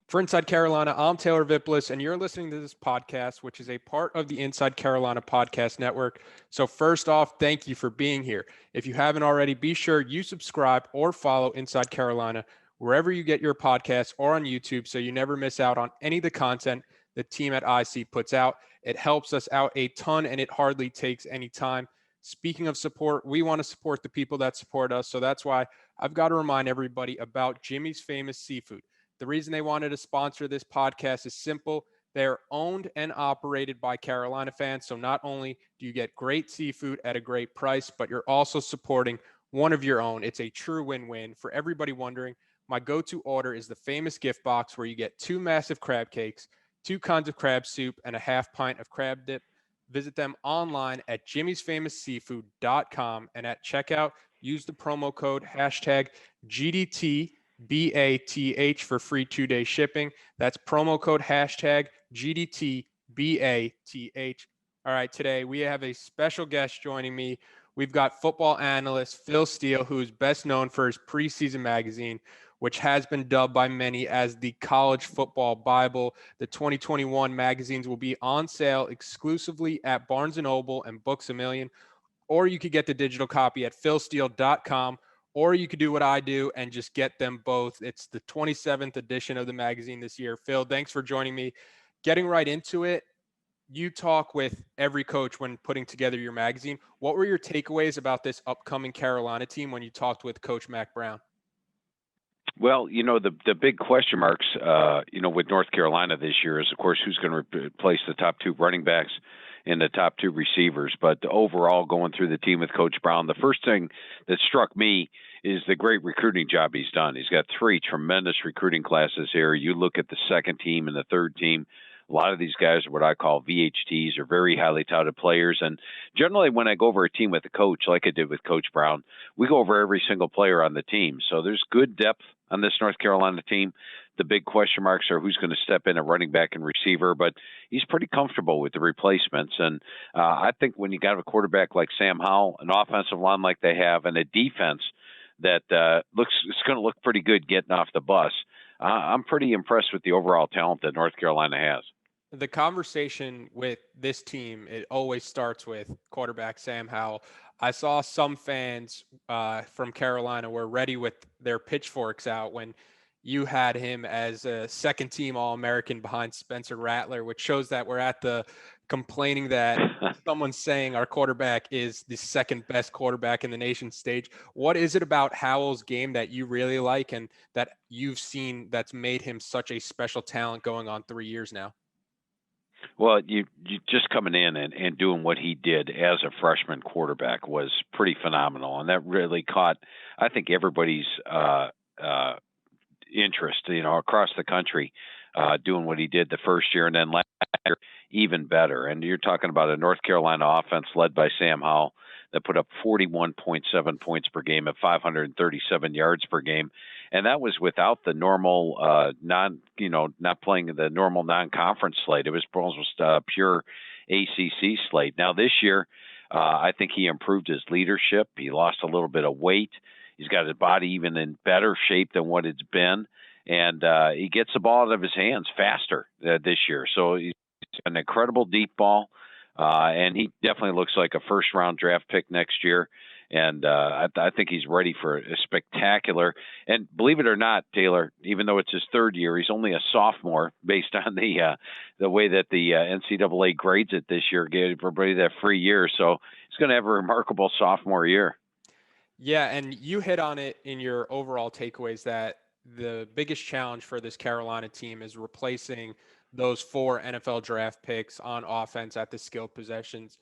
For Inside Carolina, I'm Taylor Vippolis, and you're listening to this podcast, which is a part of the Inside Carolina Podcast Network. So first off, thank you for being here. If you haven't already, be sure you subscribe or follow Inside Carolina wherever you get your podcasts or on YouTube so you never miss out on any of the content the team at IC puts out. It helps us out a ton, and it hardly takes any time. Speaking of support, we want to support the people that support us, so that's why I've got to remind everybody about Jimmy's Famous Seafood. The reason they wanted to sponsor this podcast is simple. They're owned and operated by Carolina fans. So not only do you get great seafood at a great price, but you're also supporting one of your own. It's a true win-win. For everybody wondering, my go-to order is the famous gift box where you get 2 massive crab cakes, 2 kinds of crab soup, and a half pint of crab dip. Visit them online at jimmysfamousseafood.com, and at checkout, use the promo code #GDT BATH for free 2-day shipping. That's promo code #GDT BATH. All right, today we have a special guest joining me. We've got football analyst Phil Steele, who is best known for his preseason magazine, which has been dubbed by many as the college football Bible. The 2021 magazines will be on sale exclusively at Barnes & Noble and Books A Million, or you could get the digital copy at philsteele.com. Or you could do what I do and just get them both. It's the 27th edition of the magazine this year. Phil, thanks for joining me. Getting right into it, you talk with every coach when putting together your magazine. What were your takeaways about this upcoming Carolina team when you talked with Coach Mac Brown? Well, the big question marks, with North Carolina this year is, of course, who's going to replace the top 2 running backs and the top 2 receivers. But overall, going through the team with Coach Brown, the first thing that struck me is the great recruiting job he's done. He's got 3 tremendous recruiting classes here. You look at the second team and the third team. A lot of these guys are what I call VHTs, or very highly touted players. And generally, when I go over a team with a coach, like I did with Coach Brown, we go over every single player on the team. So there's good depth on this North Carolina team. The big question marks are who's going to step in at running back and receiver, but he's pretty comfortable with the replacements. And I think when you got a quarterback like Sam Howell, an offensive line like they have, and a defense that it's going to look pretty good getting off the bus, I'm pretty impressed with the overall talent that North Carolina has. The conversation with this team, it always starts with quarterback Sam Howell. I saw some fans from Carolina were ready with their pitchforks out when you had him as a second-team All-American behind Spencer Rattler, which shows that we're at the complaining that someone's saying our quarterback is the second best quarterback in the nation stage. What is it about Howell's game that you really like and that you've seen that's made him such a special talent going on 3 years now? Well, you just coming in and doing what he did as a freshman quarterback was pretty phenomenal, and that really caught, I think, everybody's interest, across the country, doing what he did the first year, and then last year even better. And you're talking about a North Carolina offense led by Sam Howell that put up 41.7 points per game at 537 yards per game. And that was without the normal not playing the normal non-conference slate. It was almost pure ACC slate. Now this year, I think he improved his leadership. He lost a little bit of weight. He's got his body even in better shape than what it's been. And he gets the ball out of his hands faster this year. So he's an incredible deep ball. And he definitely looks like a first-round draft pick next year. And I think he's ready for a spectacular. And believe it or not, Taylor, even though it's his third year, he's only a sophomore based on the way that the NCAA grades it this year, gave everybody that free year. So he's going to have a remarkable sophomore year. Yeah, and you hit on it in your overall takeaways that the biggest challenge for this Carolina team is replacing those 4 NFL draft picks on offense at the skill possessions.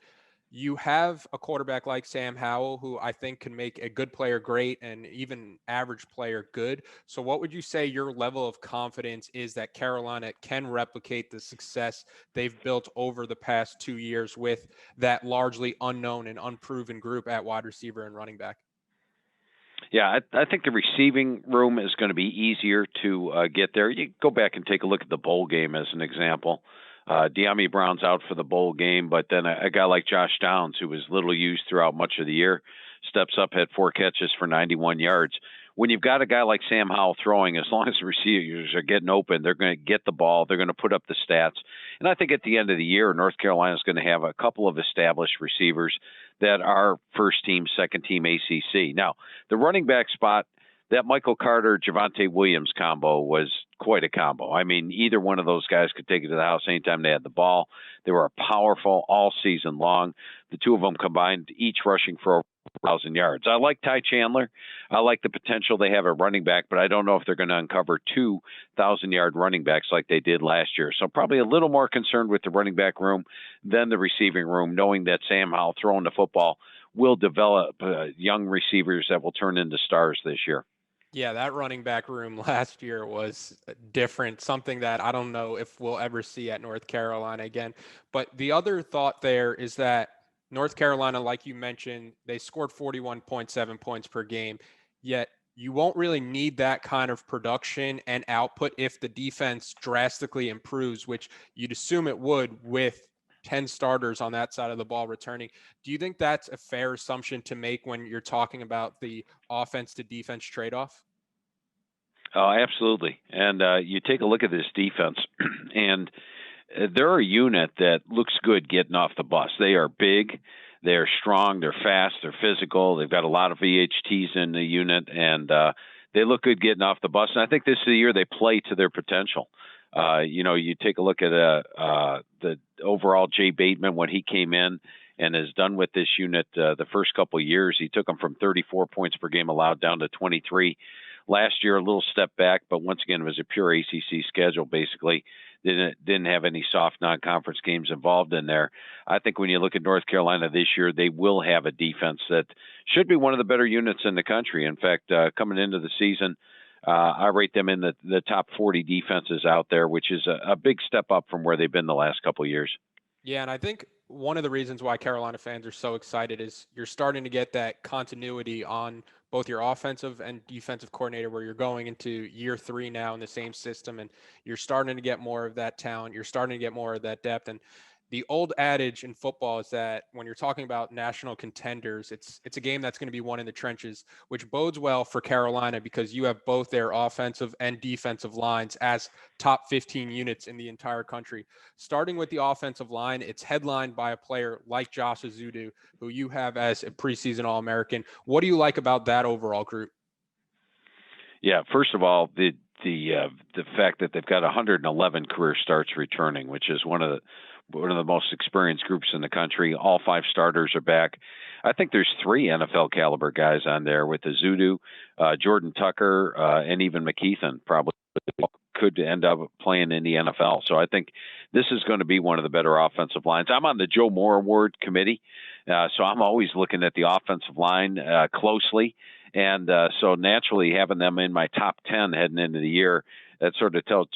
You have a quarterback like Sam Howell, who I think can make a good player great and even average player good. So what would you say your level of confidence is that Carolina can replicate the success they've built over the past 2 years with that largely unknown and unproven group at wide receiver and running back? Yeah, I think the receiving room is going to be easier to get there. You go back and take a look at the bowl game as an example. De'Ami Brown's out for the bowl game, but then a guy like Josh Downs, who was little used throughout much of the year, steps up, had 4 catches for 91 yards. when you've got a guy like Sam Howell throwing, as long as the receivers are getting open, they're going to get the ball. They're going to put up the stats. And I think at the end of the year, North Carolina is going to have a couple of established receivers that are first team, second team ACC. Now, the running back spot, that Michael Carter, Javonte Williams combo was quite a combo. I mean, either one of those guys could take it to the house anytime they had the ball. They were powerful all season long. The two of them combined, each rushing for over 1,000 yards. I like Ty Chandler. I like the potential they have at running back, but I don't know if they're going to uncover 2,000-yard running backs like they did last year. So probably a little more concerned with the running back room than the receiving room, knowing that Sam Howell throwing the football will develop young receivers that will turn into stars this year. Yeah, that running back room last year was different, something that I don't know if we'll ever see at North Carolina again. But the other thought there is that North Carolina, like you mentioned, they scored 41.7 points per game, yet you won't really need that kind of production and output if the defense drastically improves, which you'd assume it would with 10 starters on that side of the ball returning. Do you think that's a fair assumption to make when you're talking about the offense to defense trade-off? Oh, absolutely. And you take a look at this defense, and they're a unit that looks good getting off the bus. They are big, they're strong, they're fast, they're physical. They've got a lot of VHTs in the unit, and they look good getting off the bus. And I think this is the year they play to their potential. You take a look at the overall Jay Bateman when he came in and has done with this unit the first couple of years. He took them from 34 points per game allowed down to 23. Last year, a little step back, but once again, it was a pure ACC schedule, basically. Didn't have any soft non-conference games involved in there. I think when you look at North Carolina this year, they will have a defense that should be one of the better units in the country. In fact, coming into the season, I rate them in the top 40 defenses out there, which is a big step up from where they've been the last couple of years. Yeah, and I think one of the reasons why Carolina fans are so excited is you're starting to get that continuity on both your offensive and defensive coordinator, where you're going into year 3 now in the same system, and you're starting to get more of that talent. You're starting to get more of that depth. And the old adage in football is that when you're talking about national contenders, it's a game that's going to be won in the trenches, which bodes well for Carolina because you have both their offensive and defensive lines as top 15 units in the entire country. Starting with the offensive line, it's headlined by a player like Josh Azudu, who you have as a preseason All-American. What do you like about that overall group? Yeah, first of all, the fact that they've got 111 career starts returning, which is one of the most experienced groups in the country. All 5 starters are back. I think there's 3 NFL caliber guys on there with Azudu, Jordan Tucker, and even McKeithen probably could end up playing in the NFL. So I think this is going to be one of the better offensive lines. I'm on the Joe Moore Award committee, so I'm always looking at the offensive line closely. And so naturally having them in my top 10 heading into the year, that sort of tells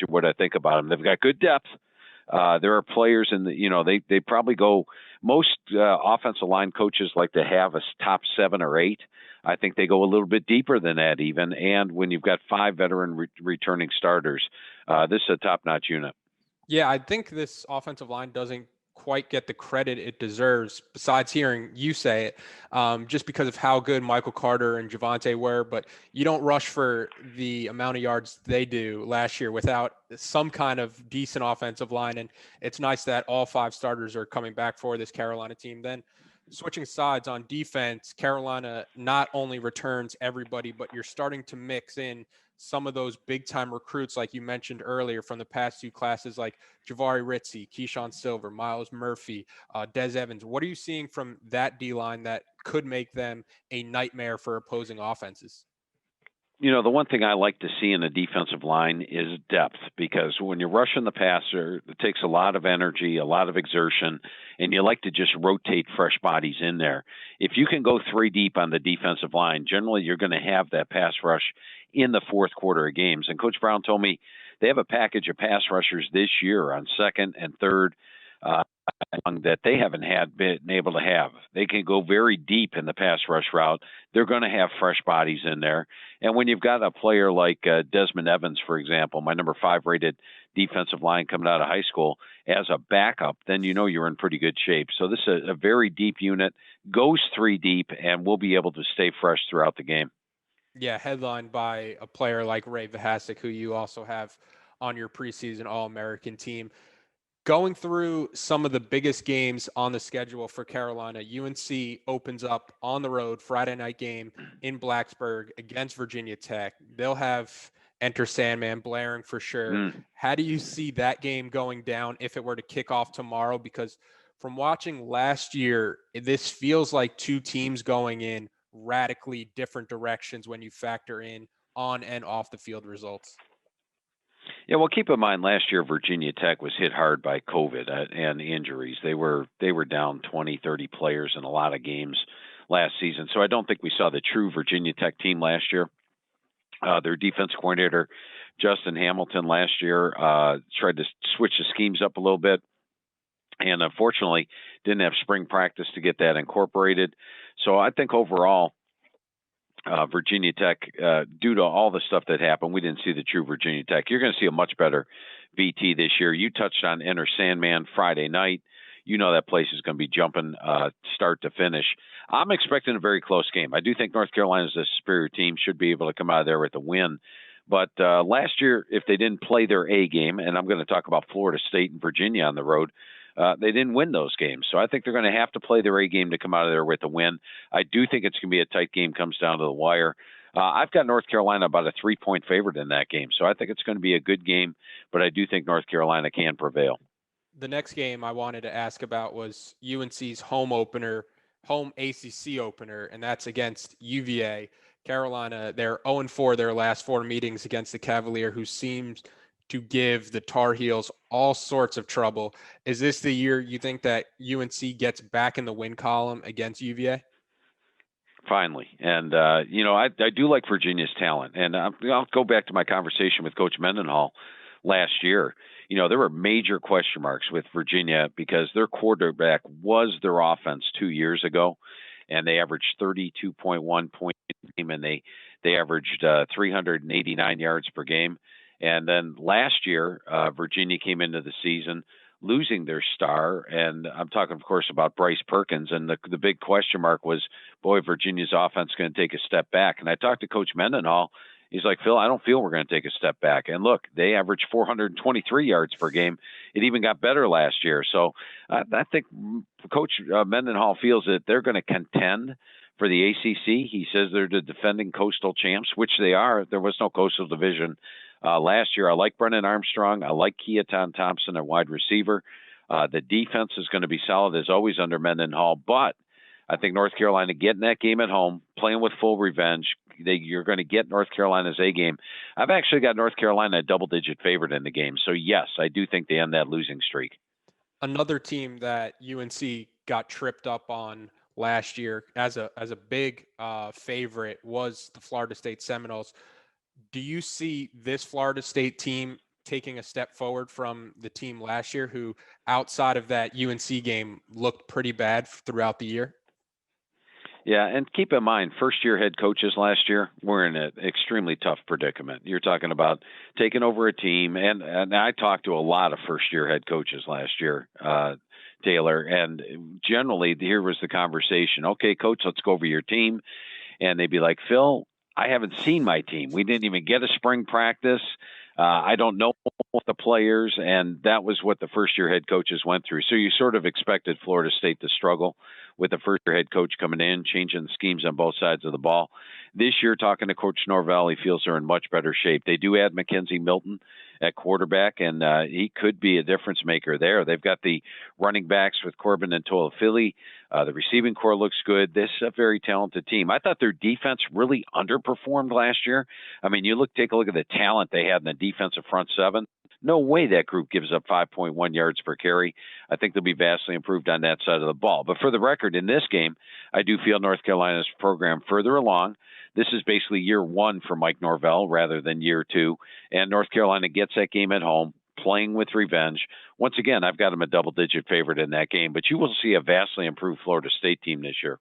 you what I think about them. They've got good depth. There are players they probably go, most offensive line coaches like to have a top 7 or 8. I think they go a little bit deeper than that even. And when you've got 5 veteran returning starters, this is a top-notch unit. Yeah, I think this offensive line doesn't quite get the credit it deserves, besides hearing you say it, just because of how good Michael Carter and Javonte were. But you don't rush for the amount of yards they do last year without some kind of decent offensive line. And it's nice that all 5 starters are coming back for this Carolina team. Then switching sides on defense, Carolina not only returns everybody, but you're starting to mix in some of those big-time recruits like you mentioned earlier from the past 2 classes, like Jahvaree Ritzie, Keyshawn Silver, Miles Murphy, Des Evans. What are you seeing from that D-line that could make them a nightmare for opposing offenses? The one thing I like to see in a defensive line is depth, because when you're rushing the passer, it takes a lot of energy, a lot of exertion, and you like to just rotate fresh bodies in there. If you can go 3 deep on the defensive line, generally you're going to have that pass rush in the fourth quarter of games. And Coach Brown told me they have a package of pass rushers this year on second and third that they haven't been able to have. They can go very deep in the pass rush route. They're going to have fresh bodies in there. And when you've got a player like Desmond Evans, for example, my number 5 rated defensive line coming out of high school, as a backup, then you're in pretty good shape. So this is a very deep unit, goes 3 deep, and will be able to stay fresh throughout the game. Yeah, headlined by a player like Ray Vahasek, who you also have on your preseason All-American team. Going through some of the biggest games on the schedule for Carolina, UNC opens up on the road Friday night game in Blacksburg against Virginia Tech. They'll have Enter Sandman blaring for sure. Mm. How do you see that game going down if it were to kick off tomorrow? Because from watching last year, this feels like two teams going in radically different directions when you factor in on and off the field results. Yeah, well, keep in mind last year Virginia Tech was hit hard by COVID and injuries. They were down 20, 30 players in a lot of games last season. So I don't think we saw the true Virginia Tech team last year. Their defense coordinator Justin Hamilton last year tried to switch the schemes up a little bit, and unfortunately didn't have spring practice to get that incorporated. So I think overall Virginia Tech, due to all the stuff that happened, we didn't see the true Virginia Tech. You're going to see a much better VT this year. You touched on Enter Sandman Friday night. You know that place is going to be jumping start to finish. I'm expecting a very close game. I do think North Carolina is a superior team, should be able to come out of there with a win. But last year, if they didn't play their A game, and I'm going to talk about Florida State and Virginia on the road, they didn't win those games. So I think they're going to have to play their A game to come out of there with a win. I do think it's going to be a tight game, comes down to the wire. I've got North Carolina about a 3-point favorite in that game. So I think it's going to be a good game, but I do think North Carolina can prevail. The next game I wanted to ask about was UNC's home opener, home ACC opener, and that's against UVA. Carolina, they're 0-4 their last four meetings against the Cavalier, who seems to give the Tar Heels all sorts of trouble. Is this the year you think that UNC gets back in the win column against UVA? Finally. And, I do like Virginia's talent. And I'll go back to my conversation with Coach Mendenhall last year. There were major question marks with Virginia because their quarterback was their offense 2 years ago, and they averaged 32.1 points a game, and they averaged 389 yards per game. And then last year, Virginia came into the season losing their star, and I'm talking, of course, about Bryce Perkins. And the big question mark was, boy, Virginia's offense going to take a step back. And I talked to Coach Mendenhall. He's like, Phil, I don't feel we're going to take a step back. And look, they averaged 423 yards per game. It even got better last year. So I think Coach Mendenhall feels that they're going to contend for the ACC. He says they're the defending coastal champs, which they are. There was no coastal division last year. I like Brennan Armstrong. I like Keaton Thompson, a wide receiver. The defense is going to be solid as always under Mendenhall, but I think North Carolina getting that game at home, playing with full revenge. You're going to get North Carolina's A game. I've actually got North Carolina a double-digit favorite in the game. So, yes, I do think they end that losing streak. Another team that UNC got tripped up on last year as a big favorite was the Florida State Seminoles. Do you see this Florida State team taking a step forward from the team last year, who outside of that UNC game looked pretty bad throughout the year? Yeah, and keep in mind, first-year head coaches last year were in an extremely tough predicament. You're talking about taking over a team, and I talked to a lot of first-year head coaches last year, Taylor, and generally here was the conversation, okay, coach, let's go over your team. And they'd be like, Phil, I haven't seen my team. We didn't even get a spring practice. I don't know the players, and that was what the first-year head coaches went through. So you sort of expected Florida State to struggle with the first-year head coach coming in, changing the schemes on both sides of the ball. This year, talking to Coach Norvell, he feels they're in much better shape. They do add Mackenzie Milton at quarterback, and he could be a difference maker there. They've got the running backs with Corbin and Toafili. The receiving core looks good. This is a very talented team. I thought their defense really underperformed last year. I mean, take a look at the talent they had in the defensive front seven. No way that group gives up 5.1 yards per carry. I think they'll be vastly improved on that side of the ball. But for the record, in this game, I do feel North Carolina's program further along. This is basically year one for Mike Norvell rather than year two. And North Carolina gets that game at home, playing with revenge. Once again, I've got them a double-digit favorite in that game. But you will see a vastly improved Florida State team this year.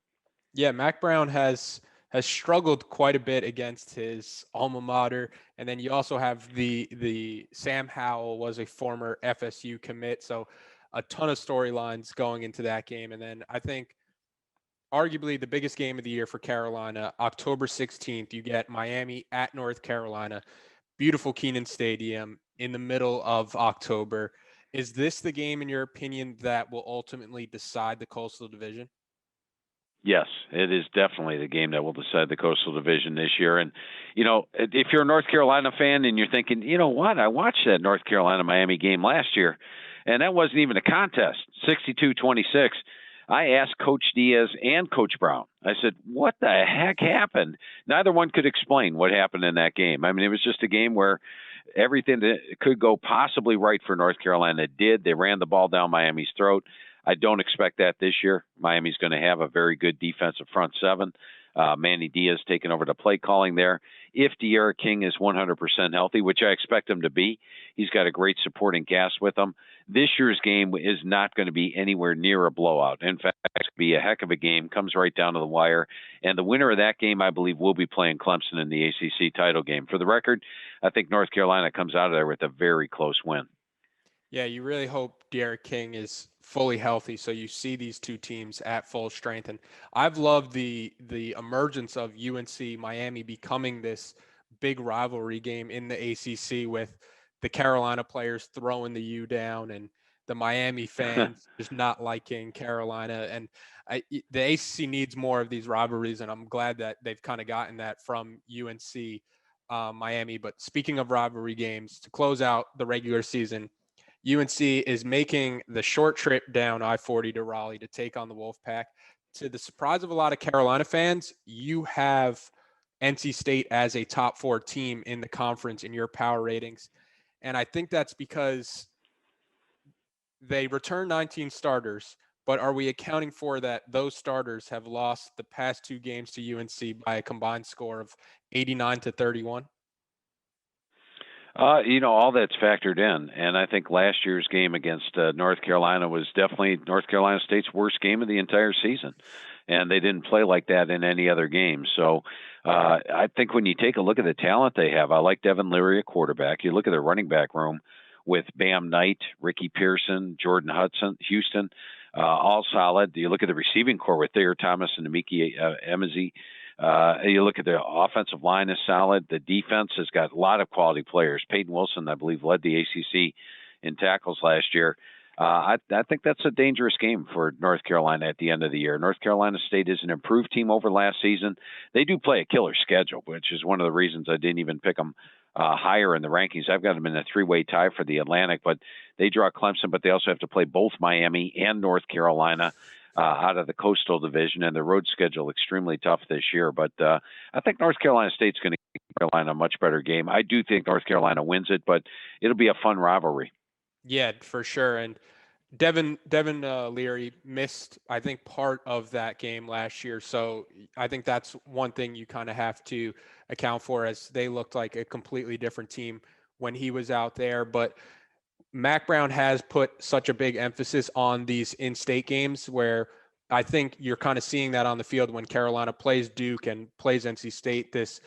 Yeah, Mac Brown has struggled quite a bit against his alma mater, and then you also have the Sam Howell was a former FSU commit, so a ton of storylines going into that game. And then I think arguably the biggest game of the year for Carolina, October 16th. You get Miami at North Carolina, beautiful Kenan Stadium in the middle of October. Is this the game, in your opinion, that will ultimately decide the Coastal Division? Yes, it is definitely the game that will decide the Coastal Division this year. And, if you're a North Carolina fan and you're thinking, you know what, I watched that North Carolina Miami game last year, and that wasn't even a contest, 62-26. I asked Coach Diaz and Coach Brown, I said, what the heck happened? Neither one could explain what happened in that game. I mean, it was just a game where everything that could go possibly right for North Carolina did. They ran the ball down Miami's throat. I don't expect that this year. Miami's going to have a very good defensive front seven. Manny Diaz taking over the play calling there. If De'Ara King is 100% healthy, which I expect him to be, he's got a great supporting cast with him. This year's game is not going to be anywhere near a blowout. In fact, it's going to be a heck of a game, comes right down to the wire. And the winner of that game, I believe, will be playing Clemson in the ACC title game. For the record, I think North Carolina comes out of there with a very close win. Yeah, you really hope De'Ara King is fully healthy, so you see these two teams at full strength. And I've loved the emergence of UNC Miami becoming this big rivalry game in the ACC, with the Carolina players throwing the U down and the Miami fans just not liking Carolina. And the ACC needs more of these rivalries, and I'm glad that they've kind of gotten that from UNC Miami. But speaking of rivalry games, to close out the regular season, UNC is making the short trip down I-40 to Raleigh to take on the Wolfpack. To the surprise of a lot of Carolina fans, you have NC State as a top 4 team in the conference in your power ratings. And I think that's because they return 19 starters, but are we accounting for that those starters have lost the past 2 games to UNC by a combined score of 89-31? All that's factored in. And I think last year's game against North Carolina was definitely North Carolina State's worst game of the entire season. And they didn't play like that in any other game. So I think when you take a look at the talent they have, I like Devin Leary at quarterback. You look at their running back room with Bam Knight, Ricky Pearson, Jordan Houston, all solid. You look at the receiving core with Thayer Thomas and Namiki Emezi. You look at the offensive line is solid. The defense has got a lot of quality players. Peyton Wilson, I believe, led the ACC in tackles last year. I think that's a dangerous game for North Carolina at the end of the year. North Carolina State is an improved team over last season. They do play a killer schedule, which is one of the reasons I didn't even pick them higher in the rankings. I've got them in a 3-way tie for the Atlantic, but they draw Clemson, but they also have to play both Miami and North Carolina out of the Coastal Division, and the road schedule extremely tough this year. But I think North Carolina State's going to give Carolina a much better game. I do think North Carolina wins it, but it'll be a fun rivalry. Yeah, for sure. And Devin Leary missed, I think, part of that game last year. So I think that's one thing you kind of have to account for, as they looked like a completely different team when he was out there. But Mac Brown has put such a big emphasis on these in-state games, where I think you're kind of seeing that on the field when Carolina plays Duke and plays NC State, this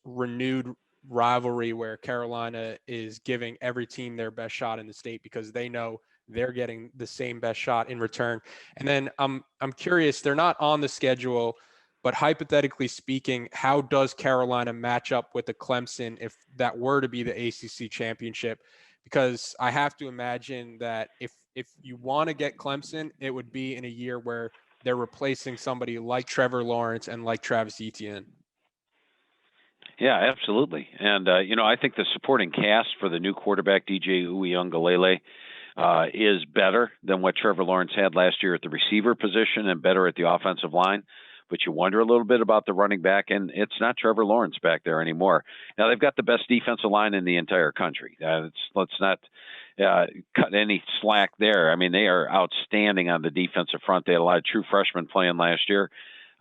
renewed rivalry where Carolina is giving every team their best shot in the state because they know they're getting the same best shot in return. And then I'm curious, they're not on the schedule, but hypothetically speaking, how does Carolina match up with the Clemson if that were to be the ACC championship? Because I have to imagine that if you want to get Clemson, it would be in a year where they're replacing somebody like Trevor Lawrence and like Travis Etienne. Yeah, absolutely. And, I think the supporting cast for the new quarterback, DJ Uiagalelei, is better than what Trevor Lawrence had last year at the receiver position and better at the offensive line. But you wonder a little bit about the running back, and it's not Trevor Lawrence back there anymore. Now, they've got the best defensive line in the entire country. Let's not cut any slack there. I mean, they are outstanding on the defensive front. They had a lot of true freshmen playing last year.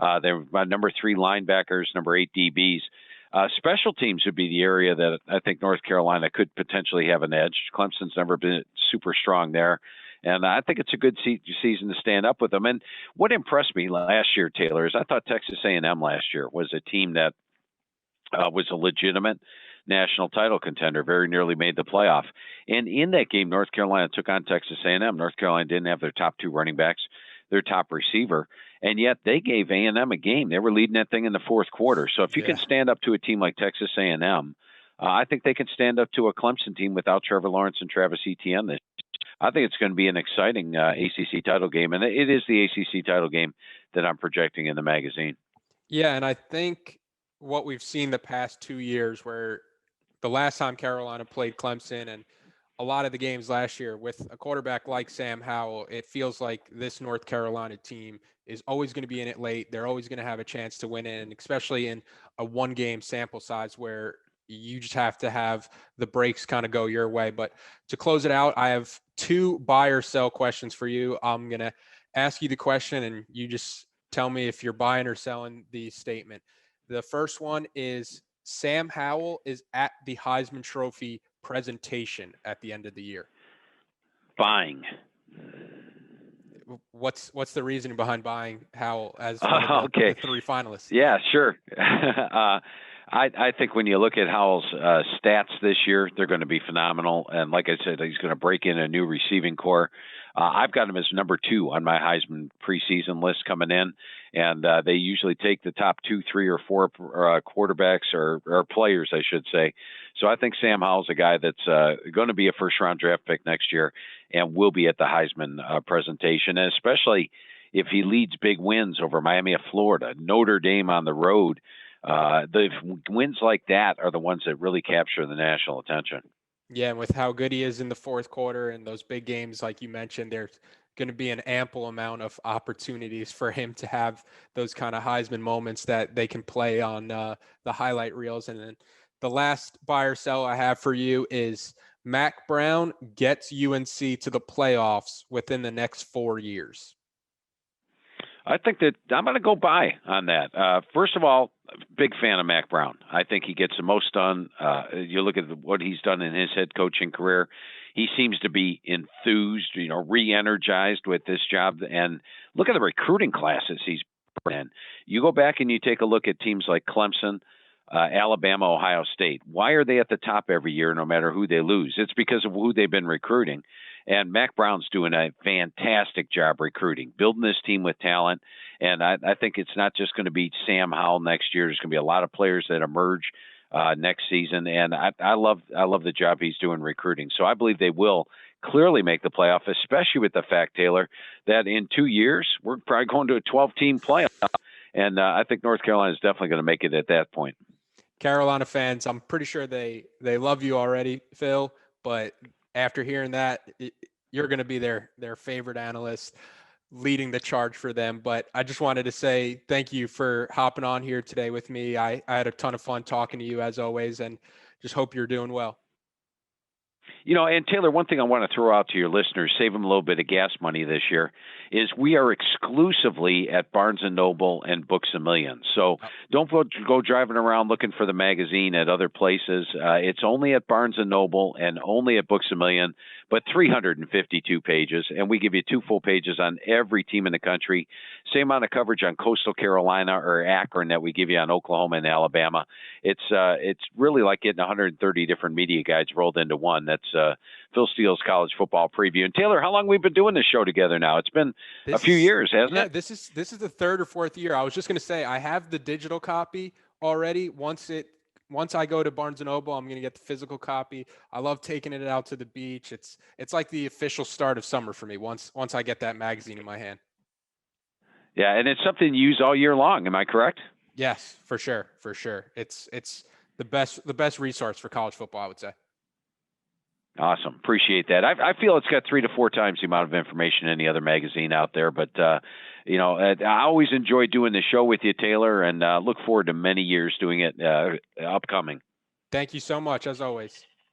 They're number 3 linebackers, number 8 DBs. Special teams would be the area that I think North Carolina could potentially have an edge. Clemson's never been super strong there. And I think it's a good season to stand up with them. And what impressed me last year, Taylor, is I thought Texas A&M last year was a team that was a legitimate national title contender, very nearly made the playoff. And in that game, North Carolina took on Texas A&M. North Carolina didn't have their top 2 running backs, their top receiver. and yet they gave A&M a game. They were leading that thing in the fourth quarter. So if you can stand up to a team like Texas A&M, I think they can stand up to a Clemson team without Trevor Lawrence and Travis Etienne. I think it's going to be an exciting ACC title game, and it is the ACC title game that I'm projecting in the magazine. Yeah, and I think what we've seen the past 2 years, where the last time Carolina played Clemson and a lot of the games last year with a quarterback like Sam Howell, it feels like this North Carolina team is always going to be in it late. They're always going to have a chance to win it, and especially in a one-game sample size where you just have to have the breaks kind of go your way. But to close it out, I have 2 buy or sell questions for you. I'm going to ask you the question, and you just tell me if you're buying or selling the statement. The first one is Sam Howell is at the Heisman Trophy presentation at the end of the year. Buying. What's the reasoning behind buying Howell as one of the 3 finalists? Yeah, sure. I think when you look at Howell's stats this year, they're going to be phenomenal. And like I said, he's going to break in a new receiving core. I've got him as number 2 on my Heisman preseason list coming in. And they usually take the top 2, 3, or 4 quarterbacks or players, I should say. So I think Sam Howell's a guy that's going to be a first-round draft pick next year and will be at the Heisman presentation, and especially if he leads big wins over Miami of Florida, Notre Dame on the road. The wins like that are the ones that really capture the national attention. Yeah, and with how good he is in the fourth quarter and those big games, like you mentioned, there's going to be an ample amount of opportunities for him to have those kind of Heisman moments that they can play on the highlight reels. And then the last buy or sell I have for you is Mac Brown gets UNC to the playoffs within the next 4 years. I think that I'm going to go buy on that. First of all, big fan of Mac Brown. I think he gets the most done. You look at what he's done in his head coaching career. He seems to be enthused, re-energized with this job. And look at the recruiting classes he's in. You go back and you take a look at teams like Clemson, Alabama, Ohio State. Why are they at the top every year no matter who they lose? It's because of who they've been recruiting. And Mac Brown's doing a fantastic job recruiting, building this team with talent. And I think it's not just going to be Sam Howell next year. There's going to be a lot of players that emerge next season. And I love the job he's doing recruiting. So I believe they will clearly make the playoff, especially with the fact, Taylor, that in 2 years, we're probably going to a 12-team playoff. And I think North Carolina is definitely going to make it at that point. Carolina fans, I'm pretty sure they love you already, Phil, but after hearing that, you're going to be their favorite analyst, leading the charge for them. But I just wanted to say thank you for hopping on here today with me. I had a ton of fun talking to you as always, and just hope you're doing well. And Taylor, one thing I want to throw out to your listeners, save them a little bit of gas money this year, is we are exclusively at Barnes & Noble and Books A Million. So don't go driving around looking for the magazine at other places. It's only at Barnes & Noble and only at Books A Million, but 352 pages. And we give you 2 full pages on every team in the country. Same amount of coverage on Coastal Carolina or Akron that we give you on Oklahoma and Alabama. It's really like getting 130 different media guides rolled into one. That's Phil Steele's college football preview. And Taylor, how long have we been doing this show together now? It's been a few years, hasn't it? This is the 3rd or 4th year. I was just going to say I have the digital copy already. Once I go to Barnes & Noble, I'm going to get the physical copy. I love taking it out to the beach. It's like the official start of summer for me once I get that magazine in my hand. Yeah, and it's something you use all year long. Am I correct? Yes, for sure. It's the best resource for college football, I would say. Awesome. Appreciate that. I feel it's got 3 to 4 times the amount of information any other magazine out there. But, I always enjoy doing the show with you, Taylor, and look forward to many years doing it upcoming. Thank you so much, as always.